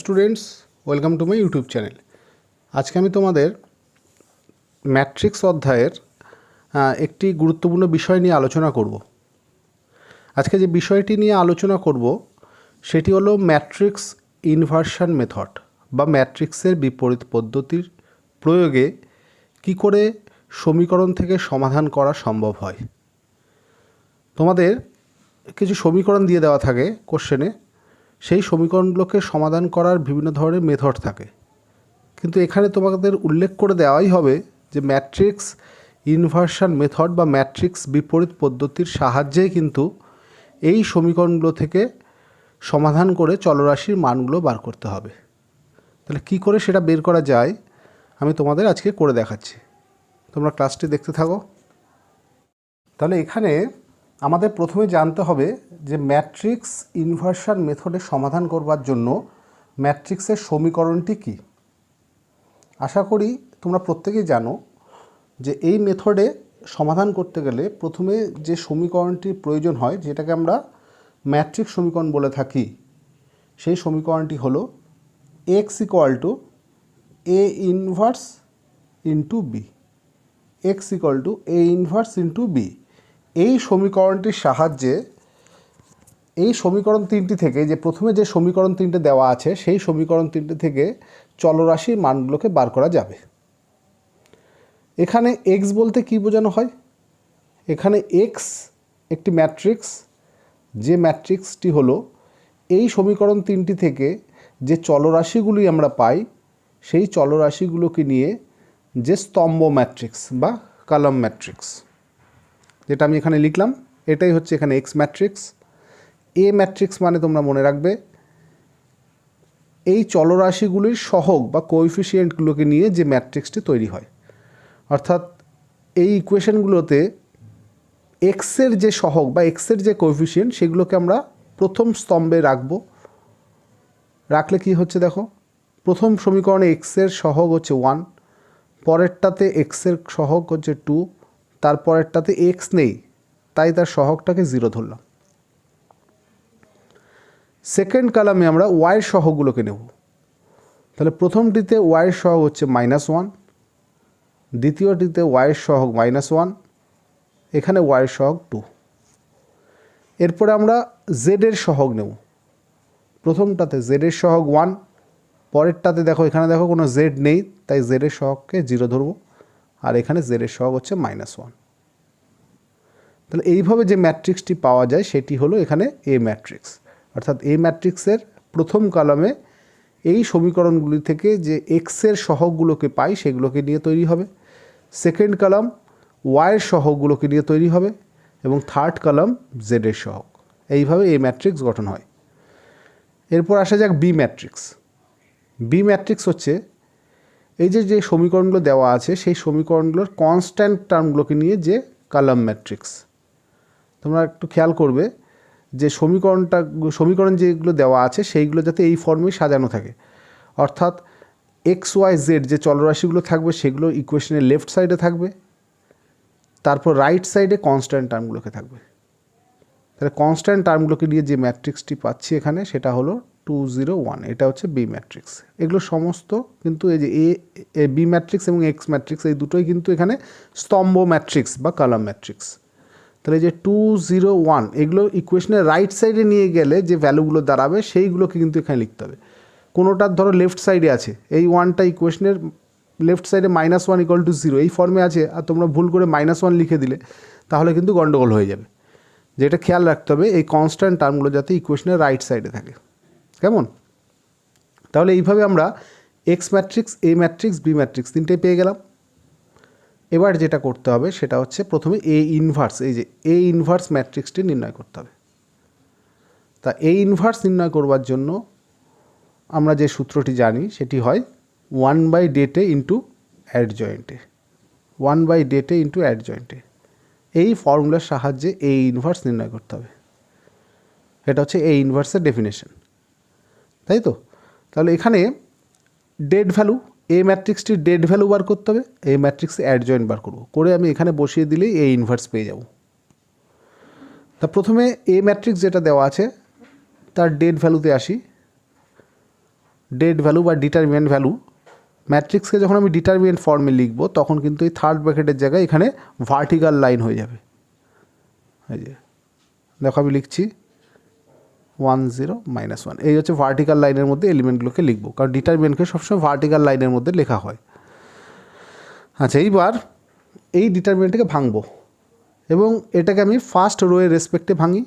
Students, welcome to my YouTube channel. আজকে আমি তোমাদের ম্যাট্রিক্স অধ্যায়ের একটি গুরুত্বপূর্ণ বিষয় নিয়ে আলোচনা করব। আজকে যে বিষয়টি নিয়ে আলোচনা করব সেটি হলো ম্যাট্রিক্স ইনভার্সন মেথড বা ম্যাট্রিক্সের বিপরীত পদ্ধতির প্রয়োগে কি করে সমীকরণ থেকে সমাধান করা সম্ভব হয়। তোমাদের কিছু সমীকরণ দিয়ে দেওয়া থাকে কোশ্চেনে, সেই সমীকরণগুলোকে সমাধান করার বিভিন্ন ধরনের মেথড থাকে, কিন্তু এখানে তোমাদের উল্লেখ করে দেওয়াই হবে যে ম্যাট্রিক্স ইনভার্সন মেথড বা ম্যাট্রিক্স বিপরীত পদ্ধতির সাহায্যেই কিন্তু এই সমীকরণগুলো থেকে সমাধান করে চলরাশির মানগুলো বার করতে হবে। তাহলে কি করে সেটা বের করা যায় আমি তোমাদের আজকে করে দেখাচ্ছি, তোমরা ক্লাসটি দেখতে থাকো। তাহলে এখানে আমাদের প্রথমে জানতে হবে যে ম্যাট্রিক্স ইনভার্সন মেথডে সমাধান করবার জন্য ম্যাট্রিক্সের সমীকরণটি কী। আশা করি তোমরা প্রত্যেকেই জানো যে এই মেথডে সমাধান করতে গেলে প্রথমে যে সমীকরণটির প্রয়োজন হয়, যেটাকে আমরা ম্যাট্রিক্স সমীকরণ বলে থাকি, সেই সমীকরণটি হলো X equal to A inverse into B. X equal to A inverse into B. এই সমীকরণটির সাহায্যে এই সমীকরণ তিনটি থেকে, যে প্রথমে যে সমীকরণ তিনটে দেওয়া আছে সেই সমীকরণ তিনটে থেকে চলরাশির মানগুলোকে বার করা যাবে। এখানে এক্স বলতে কি বোঝানো হয়? এখানে এক্স একটি ম্যাট্রিক্স, যে ম্যাট্রিক্সটি হলো এই সমীকরণ তিনটি থেকে যে চলরাশিগুলি আমরা পাই সেই চলরাশিগুলোকে নিয়ে যে স্তম্ভ ম্যাট্রিক্স বা কলাম ম্যাট্রিক্স, যেটা আমি এখানে লিখলাম, এটাই হচ্ছে এখানে এক্স ম্যাট্রিক্স। এ ম্যাট্রিক্স মানে তোমরা মনে রাখবে এই চলরাশিগুলির সহগ বা কোএফিসিয়েন্টগুলোকে নিয়ে যে ম্যাট্রিক্সটি তৈরি হয়। অর্থাৎ এই ইকুয়েশনগুলোতে এক্সের যে সহগ বা এক্সের যে কোএফিসিয়েন্ট সেগুলোকে আমরা প্রথম স্তম্ভে রাখলে কি হচ্ছে দেখো, প্রথম সমীকরণে এক্সের সহগ হচ্ছে 1, পরেরটাতে এক্সের সহগ হচ্ছে 2, তারপরেরটাতে এক্স নেই তাই তার সহগটাকে 0 ধরলাম। সেকেন্ড কলামে আমরা ওয়াইয়ের সহগগুলোকে নেব। তাহলে প্রথমটিতে ওয়াইয়ের সহগ হচ্ছে -1, দ্বিতীয়টিতে ওয়াইয়ের সহগ -1, এখানে ওয়াইয়ের সহগ 2। এরপরে আমরা জেডের সহগ নেব। প্রথমটাতে জেডের সহগ 1, পরেরটাতে দেখো এখানে দেখো কোনো জেড নেই তাই জেডের সহগকে 0 ধরবো, আর এখানে জেডের সহগ হচ্ছে -1। তাহলে এইভাবে যে ম্যাট্রিক্সটি পাওয়া যায় সেটি হলো এখানে এ ম্যাট্রিক্স। অর্থাৎ এই ম্যাট্রিক্সের প্রথম কলামে এই সমীকরণগুলি থেকে যে এক্সের সহগগুলোকে পাই সেগুলোকে নিয়ে তৈরি হবে, সেকেন্ড কলাম ওয়াইয়ের সহগগুলোকে নিয়ে তৈরি হবে, এবং থার্ড কলাম জেডের সহগ। এইভাবে এই ম্যাট্রিক্স গঠন হয়। এরপর আসা যাক বি ম্যাট্রিক্স। বি ম্যাট্রিক্স হচ্ছে এই যে সমীকরণগুলো দেওয়া আছে সেই সমীকরণগুলোর কনস্ট্যান্ট টার্মগুলোকে নিয়ে যে কলাম ম্যাট্রিক্স। তোমরা একটু খেয়াল করবে যে সমীকরণ যেগুলো দেওয়া আছে সেইগুলো যাতে এই ফর্মেই সাজানো থাকে, অর্থাৎ এক্স ওয়াই জেড যে চলরাশিগুলো থাকবে সেগুলো ইকুয়েশনের লেফট সাইডে থাকবে, তারপর রাইট সাইডে কনস্ট্যান্ট টার্মগুলোকে থাকবে। তাহলে কনস্ট্যান্ট টার্মগুলোকে নিয়ে যে ম্যাট্রিক্সটি পাচ্ছি এখানে সেটা হলো 2 0 1, এটা হচ্ছে বি ম্যাট্রিক্স। এগুলো সমস্ত কিন্তু এই যে এ বি ম্যাট্রিক্স এবং এক্স ম্যাট্রিক্স এই দুটোই কিন্তু এখানে স্তম্ভ ম্যাট্রিক্স বা কলাম ম্যাট্রিক্স। তাহলে যে 2 0 1 এগুলো ইকুয়েশনের রাইট সাইডে নিয়ে গেলে যে ভ্যালুগুলো দাঁড়াবে সেইগুলোকে কিন্তু এখানে লিখতে হবে। কোনোটার ধরো লেফট সাইডে আছে, এই ওয়ানটা ইকুয়েশনের লেফট সাইডে -1 = 0 এই ফর্মে আছে, আর তোমরা ভুল করে -1 লিখে দিলে তাহলে কিন্তু গন্ডগোল হয়ে যাবে। যেটা খেয়াল রাখতে হবে এই কনস্ট্যান্ট টার্মগুলো যাতে ইকুয়েশনের রাইট সাইডে থাকে। কেমন? তাহলে এইভাবে আমরা এক্স ম্যাট্রিক্স, এ ম্যাট্রিক্স, বি ম্যাট্রিক্স তিনটেই পেয়ে গেলাম। এবার যেটা করতে হবে সেটা হচ্ছে প্রথমে এ ইনভার্স, এই যে এ ইনভার্স ম্যাট্রিক্সটি নির্ণয় করতে হবে। তা এ ইনভার্স নির্ণয় করবার জন্য আমরা যে সূত্রটি জানি সেটি হয় 1/ডেটে ইন্টু অ্যাডজয়েন্টে, 1/ডেটে ইন্টু অ্যাডজয়েন্টে। এই ফর্মুলার সাহায্যে এ ইনভার্স নির্ণয় করতে হবে। এটা হচ্ছে এ ইনভার্সের ডেফিনেশন, তাই তো? তাহলে এখানে ডেট ভ্যালু, এ ম্যাট্রিক্সটির ডেট ভ্যালু বার করতে হবে, এই ম্যাট্রিক্সে অ্যাডজয়েন্ট বার করব, করে আমি এখানে বসিয়ে দিলেই এ ইনভার্স পেয়ে যাব। তা প্রথমে এ ম্যাট্রিক্স যেটা দেওয়া আছে তার ডেট ভ্যালুতে আসি। ডেড ভ্যালু বা ডিটারমিনেন্ট ভ্যালু, ম্যাট্রিক্সকে যখন আমি ডিটারমিনেন্ট ফর্মে লিখব তখন কিন্তু এই থার্ড ব্র্যাকেটের জায়গায় এখানে ভার্টিক্যাল লাইন হয়ে যাবে। এই যে দেখো আমি লিখছি 1 0 -1, এই হচ্ছে ভার্টিক্যাল লাইনের মধ্যে এলিমেন্টগুলোকে লিখবো, কারণ ডিটারমিনেন্টকে সবসময় ভার্টিক্যাল লাইনের মধ্যে লেখা হয়। আচ্ছা, এইবার এই ডিটারমিনেন্টকে ভাঙবো এবং এটাকে আমি ফার্স্ট রো এর রেসপেক্টে ভাঙি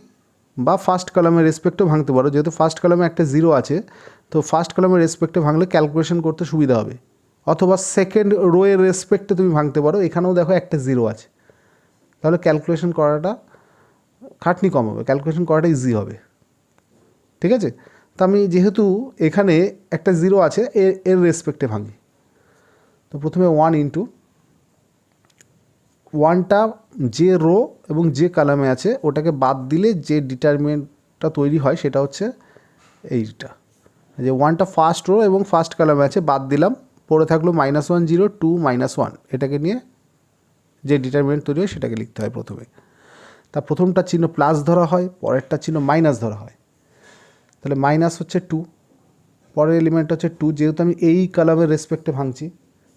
বা ফার্স্ট কলামের রেসপেক্টেও ভাঙতে পারো। যেহেতু ফার্স্ট কলামে একটা 0 আছে, তো ফার্স্ট কলামের রেসপেক্টে ভাঙলে ক্যালকুলেশন করতে সুবিধা হবে। অথবা সেকেন্ড রো এর রেসপেক্টে তুমি ভাঙতে পারো, এখানেও দেখো একটা 0 আছে, তাহলে ক্যালকুলেশন করাটা খাটনি কম হবে, ক্যালকুলেশন করাটা ইজি হবে। ঠিক আছে, তো আমি যেহেতু এখানে একটা 0 আছে এর রেসপেক্টে ভাঙি, তো প্রথমে 1 ইন্টু 1টা যে রো এবং যে কলামে আছে ওটাকে বাদ দিলে যে ডিটারমিনেন্টটা তৈরি হয় সেটা হচ্ছে এইটা, যে 1টা ফার্স্ট রো এবং ফার্স্ট কলামে আছে, বাদ দিলাম, পড়ে থাকলো -1 0 2 -1, এটাকে নিয়ে যে ডিটারমিনেন্ট তৈরি হয় সেটাকে লিখতে হয় প্রথমে। তা প্রথমটা চিহ্ন প্লাস ধরা হয়, পরেরটা চিহ্ন মাইনাস ধরা হয়। তাহলে মাইনাস হচ্ছে 2, পরের এলিমেন্ট হচ্ছে 2, যেহেতু আমি এই কলামের রেসপেক্টে ভাঙছি,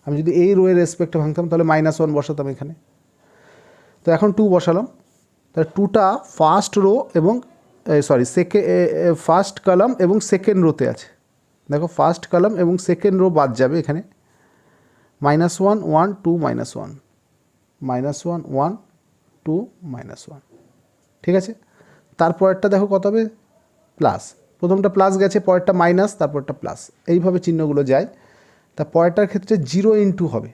আমি যদি এই রো এর রেসপেক্টে ভাঙতাম তাহলে -1 বসাতাম এখানে। তো এখন 2 বসালাম, তাহলে 2টা ফার্স্ট রো এবং ফার্স্ট কলাম এবং সেকেন্ড রোতে আছে। দেখো ফার্স্ট কলাম এবং সেকেন্ড রো বাদ যাবে এখানে, -1 1 2 -1 -1 1 2 -1, ঠিক আছে। তারপরেরটা দেখো কত হবে, প্লাস, প্রথমটা প্লাস গেছে, পরেরটা মাইনাস, তারপরটা প্লাস, এইভাবে চিহ্নগুলো যায়। তা পরেরটার ক্ষেত্রে 0 ইন্টু হবে।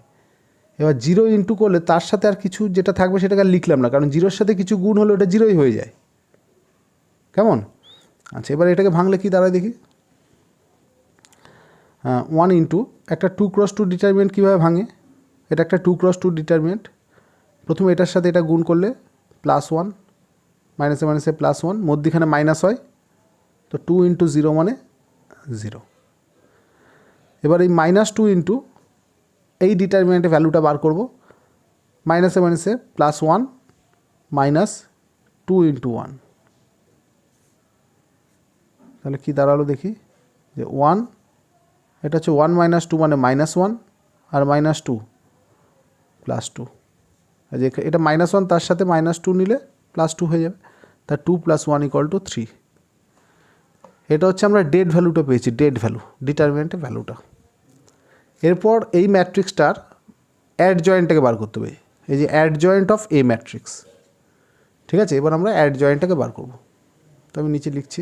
এবার 0 ইন্টু করলে তার সাথে আর কিছু যেটা থাকবে সেটাকে আর লিখলাম না, কারণ 0-র সাথে কিছু গুণ হলে ওটা 0ই হয়ে যায়। কেমন? আচ্ছা, এবার এটাকে ভাঙলে কি দাঁড়ায় দেখি। 1 ইন্টু একটা 2 × 2 ডিটারমিনেন্ট কীভাবে ভাঙে, এটা একটা 2 × 2 ডিটারমিনেন্ট। প্রথমে এটার সাথে এটা গুণ করলে +1, মাইনাসে মাইনাসে +1, মধ্যিখানে মাইনাস হয়, তো 2 ইন্টু 0 মানে 0। এবার এই -2 ইন্টু এই ডিটারমিনেন্টের ভ্যালুটা বার করব, মাইনাসে মাইনাসে +1 -2 ইন্টু 1, তাহলে কী দাঁড়ালো দেখি, যে 1, এটা হচ্ছে 1 - 2 মানে -1, আর -2 +2, যে এটা -1 তার সাথে -2 নিলে +2 হয়ে যাবে, তা 2 + 1 = 3। এটা হচ্ছে আমরা ডেড ভ্যালুটা পেয়েছি, ডেড ভ্যালু, ডিটারমিনেন্টের ভ্যালুটা। এরপর এই ম্যাট্রিক্সটার অ্যাডজয়েন্টটাকে বার করতে হবে, এই যে অ্যাডজয়েন্ট অফ এ ম্যাট্রিক্স। ঠিক আছে, এবার আমরা অ্যাডজয়েন্টটাকে বার করব। তো আমি নিচে লিখছি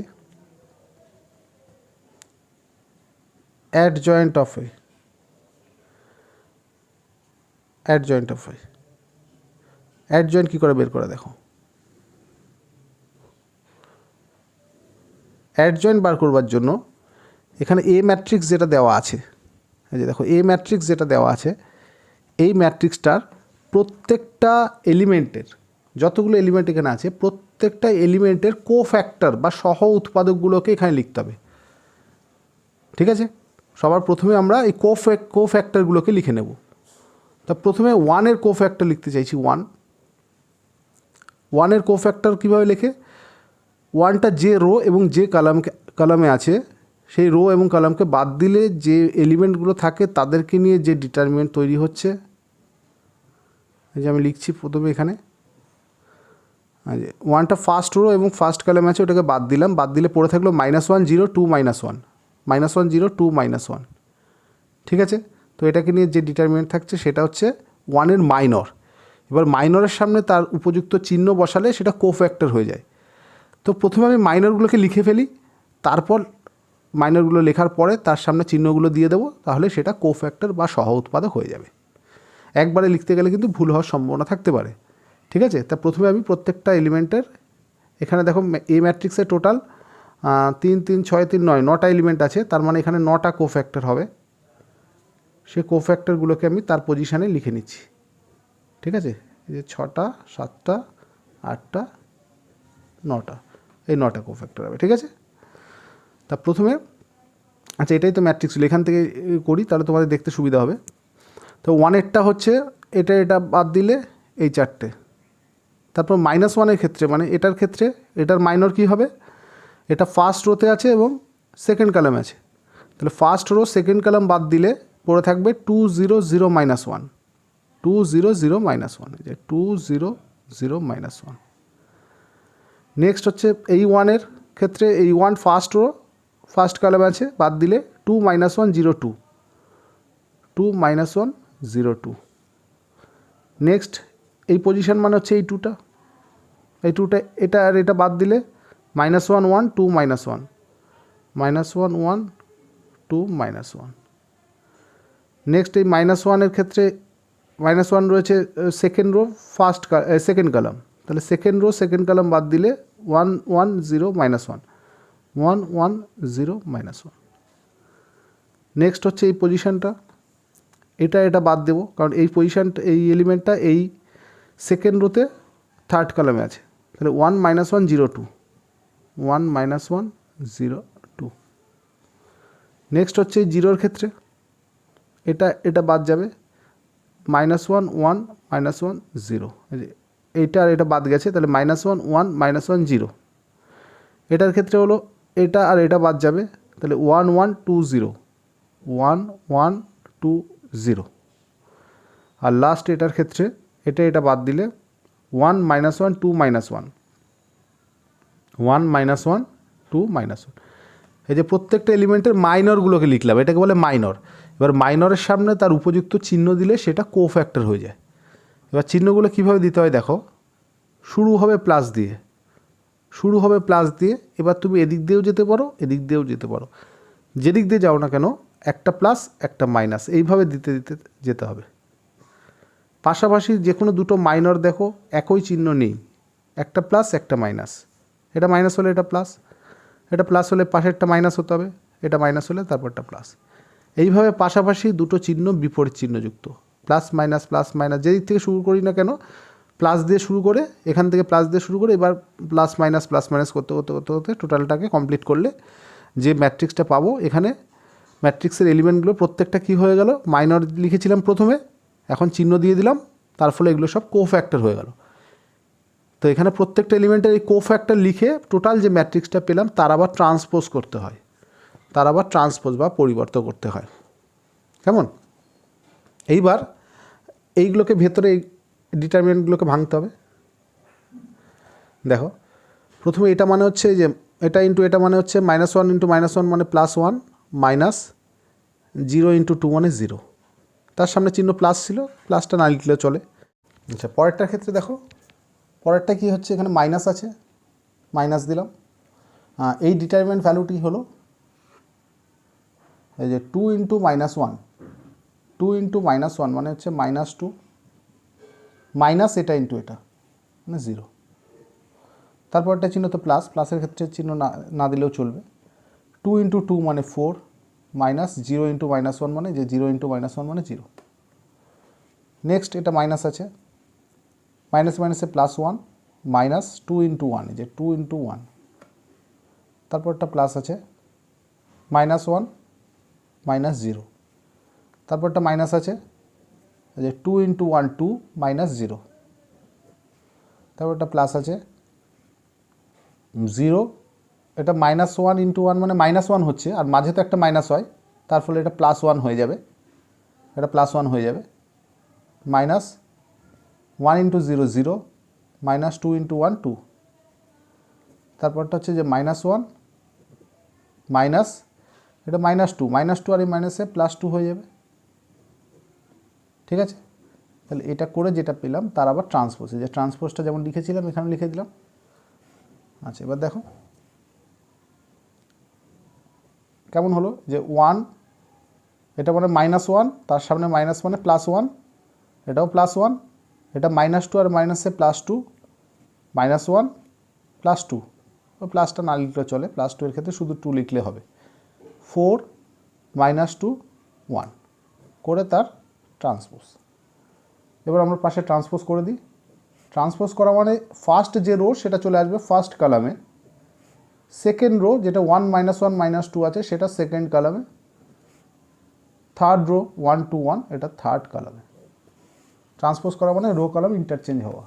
adjoint of A, adjoint of A. Adjoint কী করে বের করে দেখো, অ্যাডজয়েন্ট বার করবার জন্য এখানে এ ম্যাট্রিক্স যেটা দেওয়া আছে, এই যে দেখো এ ম্যাট্রিক্স যেটা দেওয়া আছে, এই ম্যাট্রিক্সটার প্রত্যেকটা এলিমেন্টের, যতগুলো এলিমেন্ট এখানে আছে প্রত্যেকটা এলিমেন্টের কোফ্যাক্টর বা সহ উৎপাদকগুলোকে এখানে লিখতে হবে। ঠিক আছে, সবার প্রথমে আমরা এই কোফ্যাক্টরগুলোকে লিখে নেব। তা প্রথমে 1-এর কোফ্যাক্টর লিখতে চাইছি, 1-এর কোফ্যাক্টর কীভাবে লেখে, 1টা যে রো এবং যে কলামে আছে সেই রো এবং কলামকে বাদ দিলে যে এলিমেন্টগুলো থাকে তাদেরকে নিয়ে যে ডিটারমিনেন্ট তৈরি হচ্ছে, এই যে আমি লিখছি প্রথমে এখানে, 1টা ফার্স্ট রো এবং ফার্স্ট কলামে আছে, ওটাকে বাদ দিলাম, বাদ দিলে পড়ে থাকলো -1 0 2 -1 -1 0 2 -1। ঠিক আছে, তো এটাকে নিয়ে যে ডিটারমিনেন্ট থাকছে সেটা হচ্ছে 1-এর মাইনর। এবার মাইনরের সামনে তার উপযুক্ত চিহ্ন বসালে সেটা কোফ্যাক্টর হয়ে যায়। তো প্রথমে আমি মাইনরগুলোকে লিখে ফেলি, তারপর মাইনরগুলো লেখার পরে তার সামনে চিহ্নগুলো দিয়ে দেবো, তাহলে সেটা কোফ্যাক্টর বা সহ উৎপাদক হয়ে যাবে। একবারে লিখতে গেলে কিন্তু ভুল হওয়ার সম্ভাবনা থাকতে পারে। ঠিক আছে, তা প্রথমে আমি প্রত্যেকটা এলিমেন্টের, এখানে দেখো এ ম্যাট্রিক্সে টোটাল 3 3 6 3 9 9টা এলিমেন্ট আছে, তার মানে এখানে 9টা কোফ্যাক্টর হবে। সেই কোফ্যাক্টরগুলোকে আমি তার পজিশানে লিখে নিচ্ছি। ঠিক আছে, এই যে 6টা 7টা 8টা 9টা, এই 9টা কোফ্যাক্টর হবে। ঠিক আছে, তা প্রথমে, আচ্ছা এটাই তো ম্যাট্রিক্স, এখান থেকে করি তাহলে তোমাদের দেখতে সুবিধা হবে। তো 1-এরটা হচ্ছে এটা বাদ দিলে এই 4টে, তারপর -1-এর ক্ষেত্রে, মানে এটার ক্ষেত্রে এটার মাইনর কী হবে, এটা ফার্স্ট রোতে আছে এবং সেকেন্ড কলামে আছে, তাহলে ফার্স্ট রো সেকেন্ড কলাম বাদ দিলে পড়ে থাকবে 2 0 0 -1, 2 0 0 -1, এই যে 2 0 0 -1। নেক্সট হচ্ছে এই ওয়ানের ক্ষেত্রে এই ওয়ান ফার্স্ট রো ফার্স্ট কলামে আছে, বাদ দিলে 2 -1 0 2, 2 -1 0 2। নেক্সট এই পজিশন মানে হচ্ছে এই টুটা, এই টুটা এটা আর এটা বাদ দিলে -1 1 2 -1, -1 1 2 -1। নেক্সট এই -1-এর ক্ষেত্রে -1 রয়েছে সেকেন্ড রো সেকেন্ড কলাম, তাহলে সেকেন্ড রো সেকেন্ড কলাম বাদ দিলে 1 1 0 -1, 1 1 0 -1। নেক্সট হচ্ছে এই পজিশনটা, এটা বাদ দেবো কারণ এই পজিশনটা এই এলিমেন্টটা এই সেকেন্ড রোতে থার্ড কলামে আছে, তাহলে 1 -1 0 2, 1 -1 0 2। নেক্সট হচ্ছে এই জিরোর ক্ষেত্রে এটা বাদ যাবে, -1 1 -1 0, এইটা আর এটা বাদ গেছে, তাহলে -1 1 -1 0। এটার ক্ষেত্রে হলো এটা আর এটা বাদ যাবে, তাহলে 1 1 2 0, 1 1 2 0। আর লাস্ট এটার ক্ষেত্রে এটা বাদ দিলে 1 -1 2 -1, 1 -1 2 -1। এই যে প্রত্যেকটা এলিমেন্টের মাইনরগুলোকে লিখলাম, এটাকে বলে মাইনর। এবার মাইনরের সামনে তার উপযুক্ত চিহ্ন দিলে সেটা কোফ্যাক্টর হয়ে যায়। এবার চিহ্নগুলো কীভাবে দিতে হয় দেখো, শুরু হবে প্লাস দিয়ে, শুরু হবে প্লাস দিয়ে, এবার তুমি এদিক দিয়েও যেতে পারো এদিক দিয়েও যেতে পারো, যেদিক দিয়ে যাও না কেন একটা প্লাস একটা মাইনাস এইভাবে দিতে দিতে যেতে হবে। পাশাপাশি যে কোনো দুটো মাইনর দেখো একই চিহ্ন নেই, একটা প্লাস একটা মাইনাস, এটা মাইনাস হলে এটা প্লাস, এটা প্লাস হলে পাশেরটা মাইনাস হতে হবে, এটা মাইনাস হলে তারপরটা প্লাস। এইভাবে পাশাপাশি দুটো চিহ্ন বিপরীত চিহ্নযুক্ত, প্লাস মাইনাস যেদিক থেকে শুরু করি না কেন প্লাস দিয়ে শুরু করে, এখান থেকে প্লাস দিয়ে শুরু করে এবার প্লাস মাইনাস করতে করতে করতে করতে টোটালটাকে কমপ্লিট করলে যে ম্যাট্রিক্সটা পাবো, এখানে ম্যাট্রিক্সের এলিমেন্টগুলো প্রত্যেকটা কী হয়ে গেল, মাইনর লিখেছিলাম প্রথমে, এখন চিহ্ন দিয়ে দিলাম, তার ফলে এগুলো সব কোফ্যাক্টর হয়ে গেল। তো এখানে প্রত্যেকটা এলিমেন্টের এই কোফ্যাক্টর লিখে টোটাল যে ম্যাট্রিক্সটা পেলাম তার আবার ট্রান্সপোজ করতে হয়, তার আবার ট্রান্সপোজ বা পরিবর্তন করতে হয়। কেমন? এইবার এইগুলোকে ভেতরে এই ডিটারমিনেন্টগুলোকে ভাঙতে হবে। দেখো প্রথমে এটা মানে হচ্ছে যে এটা ইন্টু এটা মানে হচ্ছে -1 ইন্টু -1 মানে +1, মাইনাস 0 ইন্টু 2 মানে 0, তার সামনে চিহ্ন প্লাস ছিল, প্লাসটা না লিখলেও চলে। আচ্ছা পরেরটার ক্ষেত্রে দেখো, পরেরটা কি হচ্ছে, এখানে মাইনাস আছে, মাইনাস দিলাম, এই ডিটারমিনেন্ট ভ্যালুটি হলো এই যে 2 ইন্টু -1, 2 ইন্টু -1 মানে হচ্ছে -2, মাইনাস এটা ইন্টু এটা মানে 0, তারপরটা চিহ্ন তো প্লাস, প্লাসের ক্ষেত্রে চিহ্ন না দিলেও চলবে, 2 ইন্টু 2 মানে 4, মাইনাস 0 ইন্টু -1 মানে যে 0 ইন্টু -1 মানে 0। নেক্সট এটা মাইনাস আছে, মাইনাস মাইনাসে +1, মাইনাস 2 ইন্টু 1 যে 2 ইন্টু 1, তারপরটা প্লাস আছে -1 মাইনাস 0, তারপরটা মাইনাস আছে যে 2 ইন্টু 1 2 মাইনাস 0, তারপরটা প্লাস আছে 0, এটা -1 ইন্টু 1 মানে -1 হচ্ছে, আর মাঝে তো একটা মাইনাস হয়, তার ফলে এটা +1 হয়ে যাবে, এটা +1 হয়ে যাবে, মাইনাস 1 ইন্টু 0 0, মাইনাস 2 ইন্টু 1 2, তারপরটা হচ্ছে যে -1 মাইনাস এটা -2 আর এই মাইনাসে +2 হয়ে যাবে। ঠিক আছে, তাহলে এটা করে যেটা পেলাম তার আবার ট্রান্সপোজ, যে ট্রান্সপোজটা যেমন লিখেছিলাম এখানে লিখে দিলাম। আচ্ছা এবার দেখো কেমন হলো, যে 1 এটা মানে -1, তার সামনে মাইনাস মানে +1, এটাও +1, এটা -2 আর মাইনাসে +2, -1 +2, প্লাসটা না লিখলে চলে, +2 এর ক্ষেত্রে শুধু 2 লিখলে হবে, 4 -2 1 করে তার ট্রান্সপোজ। এবার আমরা পাশে ট্রান্সপোজ করে দিই, ট্রান্সপোজ করা মানে ফার্স্ট যে রো সেটা চলে আসবে ফার্স্ট কলামে, সেকেন্ড রো যেটা 1 -1 -2 আছে সেটা সেকেন্ড কলামে, থার্ড রো 1 2 1 এটা থার্ড কলামে। ট্রান্সপোজ করা মানে রো কলাম ইন্টারচেঞ্জ হওয়া।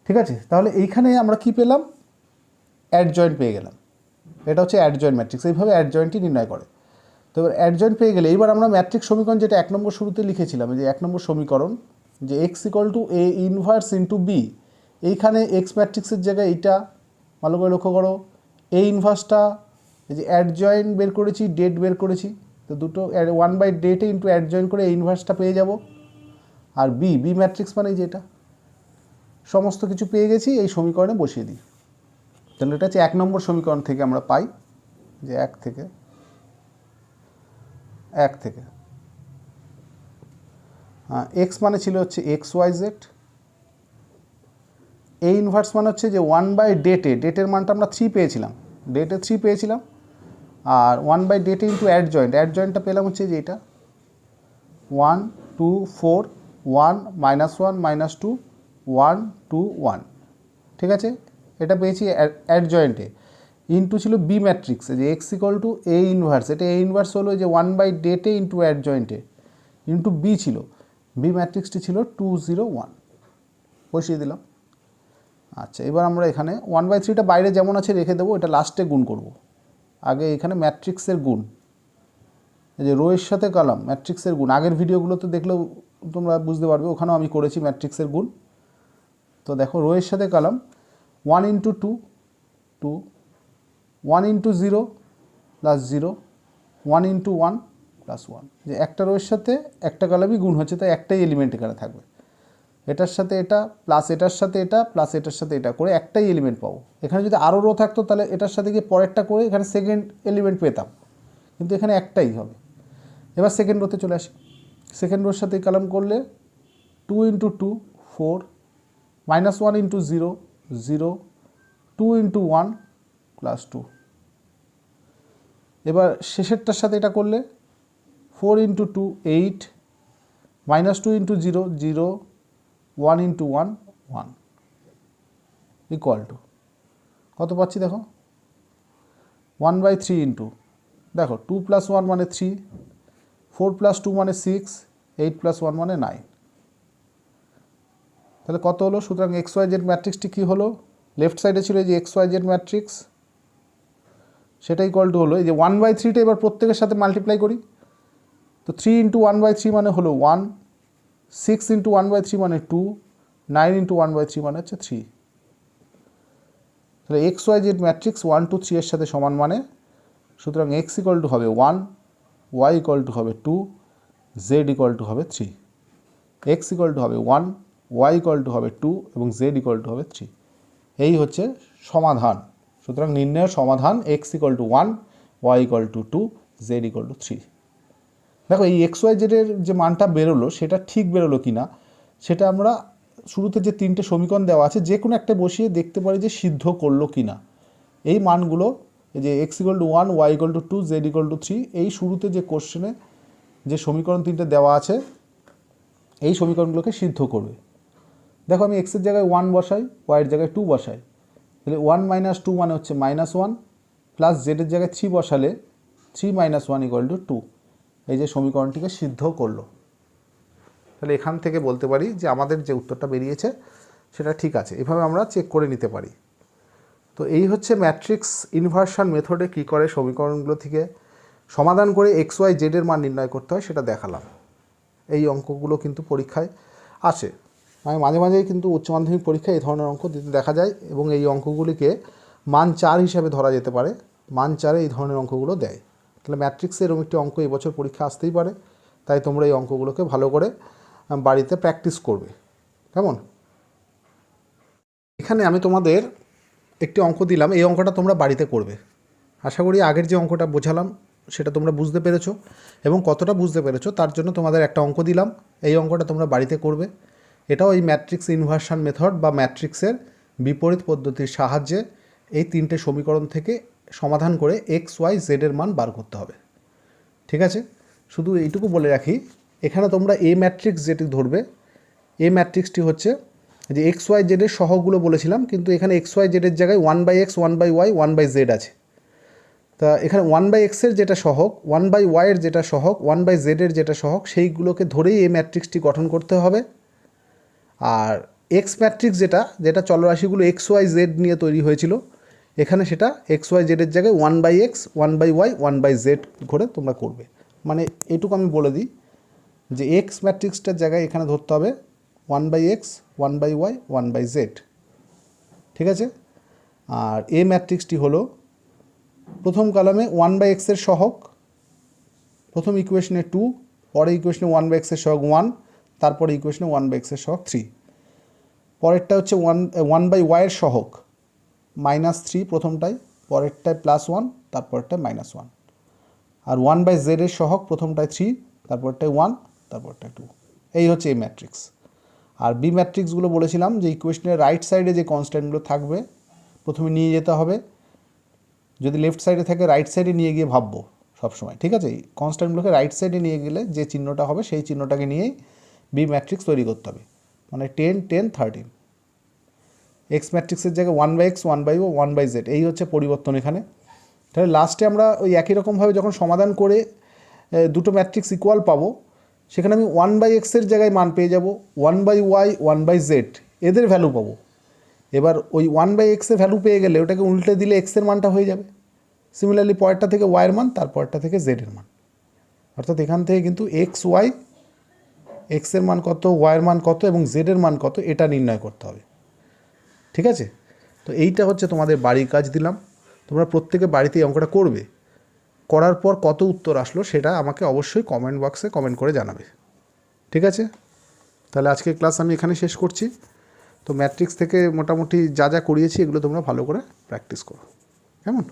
ঠিক আছে, তাহলে এইখানে আমরা কি পেলাম, অ্যাডজয়েন্ট পেয়ে গেলাম। এটা হচ্ছে অ্যাডজয়েন্ট ম্যাট্রিক্স, এইভাবে অ্যাডজয়েন্টই নির্ণয় করে। তো এবার অ্যাডজয়েন্ট পেয়ে গেলে এইবার আমরা ম্যাট্রিক্স সমীকরণ যেটা 1 নম্বর শুরুতে লিখেছিলাম, যে 1 নম্বর সমীকরণ যে X equal to A inverse into B, এইখানে এক্স ম্যাট্রিক্সের জায়গায় এইটা ভালো করে লক্ষ্য করো, এ ইনভার্সটা এই যে অ্যাডজয়েন্ট বের করেছি, ডেট বের করেছি, তো দুটো 1/ডেটে ইন্টু অ্যাডজয়েন্ট করে ইনভার্সটা পেয়ে যাব। আর বি ম্যাট্রিক্স মানে যেটা সমস্ত কিছু পেয়ে গেছি, এই সমীকরণে বসিয়ে দিই। তাহলে এটা হচ্ছে 1 নম্বর সমীকরণ থেকে আমরা পাই যে 1 থেকে এক্স মানে ছিল হচ্ছে x Y Z, A inverse মানে হচ্ছে যে 1/ডেটে, ডেটের মানটা আমরা 3 পেয়েছিলাম, ডেটে 3 পেয়েছিলাম, আর 1/ডেটে ইন্টু অ্যাডজয়েন্টটা পেলাম হচ্ছে যে এটা 1 2 4 1 -1 -2 1 2 1, ঠিক আছে। এটা পেয়েছি অ্যাডজয়েন্টে, ইন্টু ছিল বি ম্যাট্রিক্সে যে X equal to A inverse, এটা এ ইনভার্স হলো যে 1/ডেটে ইন্টু অ্যাডজয়েন্টে ইন্টু বি ছিল, বি ম্যাট্রিক্সটি ছিল 2 0 1, বসিয়ে দিলাম। আচ্ছা, এবার আমরা এখানে 1/3টা বাইরে যেমন আছে রেখে দেবো, এটা লাস্টে গুণ করব। আগে এখানে ম্যাট্রিক্সের গুণ, এই যে রোয়ের সাথে কলাম ম্যাট্রিক্সের গুণ, আগের ভিডিওগুলোতে দেখলেও তোমরা বুঝতে পারবে, ওখানেও আমি করেছি ম্যাট্রিক্সের গুণ। তো দেখো রোয়ের সাথে কলাম 1 × 2 2, 1 × 0 + 0, 1 × 1 + 1, যে একটা রোয়ের সাথে একটা কলামই গুণ হচ্ছে, তাই একটাই এলিমেন্ট এখানে থাকবে, এটার সাথে এটা প্লাস এটার সাথে এটা প্লাস এটার সাথে এটা করে একটাই এলিমেন্ট পাবো। এখানে যদি আরও রো থাকতো তাহলে এটার সাথে গিয়ে পরেরটা করে এখানে সেকেন্ড এলিমেন্ট পেতাম, কিন্তু এখানে একটাই হবে। এবার সেকেন্ড রোতে চলে আসি, সেকেন্ড রোর সাথে কলাম করলে 2 × 2 4, -1 × 0 0, 2 × 1 + 2। এবার শেষেরটার সাথে এটা করলে 4 × 2 8, -2 × 0 0, 1 × 1 1, ইকুয়াল টু কত পাচ্ছি দেখো 1/3 ইন্টু, দেখো 2 + 1 মানে 3, 4 + 2 মানে 6, 8 + 1 মানে 9। তাহলে কত হলো? সুতরাং এক্স ওয়াই জেড ম্যাট্রিক্সটি কী হলো? লেফট সাইডে ছিল এই যে এক্স ওয়াই জেড ম্যাট্রিক্স, সেটা ইকুয়াল টু হলো এই যে 1/3টা এবার প্রত্যেকের সাথে মাল্টিপ্লাই করি, তো 3 × 1/3 মানে হলো 1, 6 × 1/3 মানে 2, 9 × 1/3 মানে হচ্ছে 3। তাহলে এক্স ওয়াই জেড ম্যাট্রিক্স 1 2 3 এর সাথে সমান মানে, সুতরাং এক্স ইকুয়াল টু হবে 1, ওয়াই ইকুয়াল টু হবে 2, জেড ইকুয়াল টু হবে 3। এক্স ইকুয়াল টু হবে 1, ওয়াই ইকুয়াল টু হবে 2 এবং জেড ইকুয়াল টু হবে 3। এই হচ্ছে সমাধান। সুতরাং নির্ণয়ের সমাধান X equal to 1, Y equal to 2, Z equal to 3। দেখো এই এক্স ওয়াই জেডের যে মানটা বেরোলো সেটা ঠিক বেরোলো কি না সেটা আমরা শুরুতে যে 3টে সমীকরণ দেওয়া আছে যে কোনো একটা বসিয়ে দেখতে পারি যে সিদ্ধ করলো কি না। এই মানগুলো এই যে X equal to 1, Y equal to 2, Z equal to 3, এই শুরুতে যে কোশ্চেনে যে সমীকরণ 3টে দেওয়া আছে এই সমীকরণগুলোকে সিদ্ধ করবে। দেখো আমি এক্সের জায়গায় 1 বসাই, ওয়াইয়ের জায়গায় 2 বসাই, তাহলে 1 - 2 মানে হচ্ছে -1, প্লাস জেডের জায়গায় 3 বসালে 3 - 1 = 2, এই যে সমীকরণটিকে সিদ্ধ করলো। তাহলে এখান থেকে বলতে পারি যে আমাদের যে উত্তরটা বেরিয়েছে সেটা ঠিক আছে, এভাবে আমরা চেক করে নিতে পারি। তো এই হচ্ছে ম্যাট্রিক্স ইনভার্সন মেথডে কী করে সমীকরণগুলো থেকে সমাধান করে এক্স ওয়াই জেডের মান নির্ণয় করতে হয় সেটা দেখালাম। এই অঙ্কগুলো কিন্তু পরীক্ষায় আসে, মানে মাঝে মাঝেই কিন্তু উচ্চ মাধ্যমিক পরীক্ষায় এই ধরনের অঙ্ক দিতে দেখা যায় এবং এই অঙ্কগুলিকে মান 4 হিসাবে ধরা যেতে পারে, মান 4-এ এই ধরনের অঙ্কগুলো দেয়। তাহলে ম্যাট্রিক্সের এরকম একটি অঙ্ক এবছর পরীক্ষা আসতেই পারে, তাই তোমরা এই অঙ্কগুলোকে ভালো করে বাড়িতে প্র্যাকটিস করবে, কেমন? এখানে আমি তোমাদের একটি অঙ্ক দিলাম, এই অঙ্কটা তোমরা বাড়িতে করবে। আশা করি আগের যে অঙ্কটা বোঝালাম সেটা তোমরা বুঝতে পেরেছো এবং কতটা বুঝতে পেরেছো তার জন্য তোমাদের একটা অঙ্ক দিলাম, এই অঙ্কটা তোমরা বাড়িতে করবে। এটাও এই ম্যাট্রিক্স ইনভার্সন মেথড বা ম্যাট্রিক্সের বিপরীত পদ্ধতির সাহায্যে এই 3টে সমীকরণ থেকে সমাধান করে এক্স ওয়াই জেডের মান বার করতে হবে, ঠিক আছে? শুধু এইটুকু বলে রাখি, এখানে তোমরা এ ম্যাট্রিক্স যেটি ধরবে, এ ম্যাট্রিক্সটি হচ্ছে যে এক্স ওয়াই জেডের সহগগুলো বলেছিলাম, কিন্তু এখানে এক্স ওয়াই জেডের জায়গায় 1/x 1/y 1/z আছে। তা এখানে 1/x এর যেটা সহগ, 1/y এর যেটা সহগ, 1/z এর যেটা সহগ, সেইগুলোকে ধরেই এই ম্যাট্রিক্সটি গঠন করতে হবে। আর এক্স ম্যাট্রিক্স যেটা চলরাশিগুলো এক্স ওয়াই জেড নিয়ে তৈরি হয়েছিল, এখানে সেটা এক্স ওয়াই জেডের জায়গায় 1/x 1/y 1/z করে তোমরা করবে। মানে এইটুকু আমি বলে দিই যে এক্স ম্যাট্রিক্সটার জায়গায় এখানে ধরতে হবে 1/x 1/y 1/z, ঠিক আছে। আর এ ম্যাট্রিক্সটি হলো প্রথম কলামে 1/x এর সহগ, প্রথম ইকুয়েশনে 2, পরের ইকুয়েশনে 1/x এর সহগ 1, তারপরে ইকুয়েশনে 1/x এর সহগ 3। পরেরটা হচ্ছে 1/y এর সহগ -3 প্রথমটায়, পরেরটায় +1, তারপরটায় -1। আর 1/z এর সহগ প্রথমটায় 3, তারপরটায় 1, তারপরটায় 2। এই হচ্ছে এই ম্যাট্রিক্স। আর বি ম্যাট্রিক্সগুলো বলেছিলাম যে ইকুয়েশনের রাইট সাইডে যে কনস্ট্যান্টগুলো থাকবে প্রথমে নিয়ে যেতে হবে, যদি লেফট সাইডে থাকে রাইট সাইডে নিয়ে গিয়ে ভাববো সবসময়, ঠিক আছে। এই কনস্ট্যান্টগুলোকে রাইট সাইডে নিয়ে গেলে যে চিহ্নটা হবে সেই চিহ্নটাকে নিয়েই বি ম্যাট্রিক্স তৈরি করতে হবে, মানে 10 10 13। এক্স ম্যাট্রিক্সের জায়গায় 1/x 1/y 1/z, এই হচ্ছে পরিবর্তন এখানে। তাহলে লাস্টে আমরা ওই একই রকমভাবে যখন সমাধান করে দুটো ম্যাট্রিক্স ইকুয়াল পাবো, সেখানে আমি 1/x এর জায়গায় মান পেয়ে যাব 1/y 1/z, এদের ভ্যালু পাবো। এবার ওই 1/x এর ভ্যালু পেয়ে গেলে ওটাকে উল্টে দিলে x এর মানটা হয়ে যাবে। সিমিলারলি পরেরটা থেকে y এর মান, তারপরটা থেকে z এর মান। অর্থাৎ এখান থেকে কিন্তু x y, x এর মান কত, y এর মান কত এবং z এর মান কত এটা নির্ণয় করতে হবে, ঠিক আছে। তো এইটা হচ্ছে তোমাদের বাড়ির কাজ দিলাম, তোমরা প্রত্যেকে বাড়িতে এই অঙ্কটা করবে। করার পর কত উত্তর আসলো সেটা আমাকে অবশ্যই কমেন্ট বক্সে কমেন্ট করে জানাবে, ঠিক আছে। তাহলে আজকের ক্লাস আমি এখানে শেষ করছি। তো ম্যাট্রিক্স থেকে মোটামুটি যা যা করিয়েছি এগুলো তোমরা ভালো করে প্র্যাকটিস করো, কেমন।